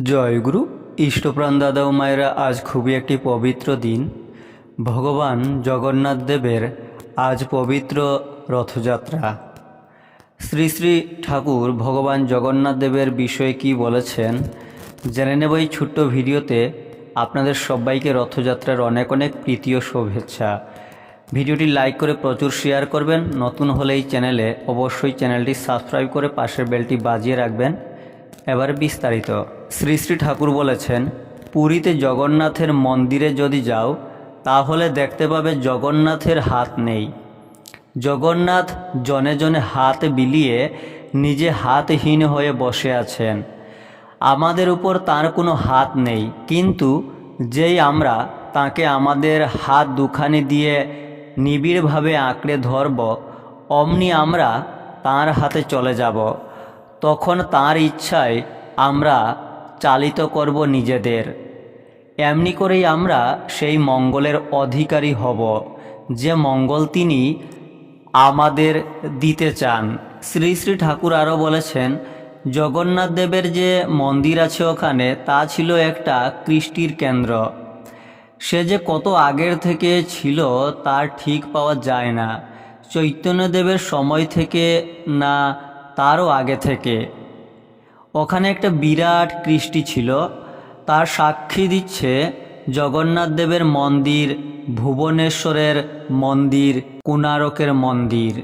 জয়গুরু। ইষ্টপ্রাণ দাদা ও মায়েরা, আজ খুবই একটি পবিত্র দিন। ভগবান জগন্নাথ দেবের আজ পবিত্র রথযাত্রা। শ্রী শ্রী ঠাকুর ভগবান জগন্নাথ দেবের বিষয়ে কি বলেছেন জেনে নেব এই ছোট্ট ভিডিওতে। আপনাদের সবাইকে রথযাত্রার অনেক অনেক প্রীতি ও শুভেচ্ছা। ভিডিওটি লাইক করে প্রচুর শেয়ার করবেন। নতুন হলে এই চ্যানেলে অবশ্যই চ্যানেলটি সাবস্ক্রাইব করে পাশের বেলটি বাজিয়ে রাখবেন। এবার বিস্তারিত। শ্রী শ্রী ঠাকুর বলেছেন, পুরীতে জগন্নাথের মন্দিরে যদি যাও তাহলে দেখতে পাবে জগন্নাথের হাত নেই। জগন্নাথ জনে জনে হাত বিলিয়ে নিজে হাতহীন হয়ে বসে আছেন। আমাদের উপর তার কোনো হাত নেই, কিন্তু যেই আমরা তাকে আমাদের হাত দুখানি দিয়ে নিবিড়ভাবে আঁকড়ে ধরব, অমনি আমরা তার হাতে চলে যাব। তখন তার ইচ্ছায় আমরা চালিত করব নিজেদের। এমনি করেই আমরা সেই মঙ্গলের অধিকারী হব, যে মঙ্গল তিনি আমাদের দিতে চান। শ্রী শ্রী ঠাকুর আরও বলেছেন, জগন্নাথ দেবের যে মন্দির আছে ওখানে, তা ছিল একটা কৃষ্টির কেন্দ্র। সে যে কত আগের থেকে ছিল তার ঠিক পাওয়া যায় না। চৈতন্যদেবের সময় থেকে না তারও আগে থেকে ওখানে একটা বিরাট কৃষ্টি ছিল। তার সাক্ষী দিচ্ছে জগন্নাথ দেবের মন্দির, ভুবনেশ্বরের মন্দির, কোণারকের মন্দির।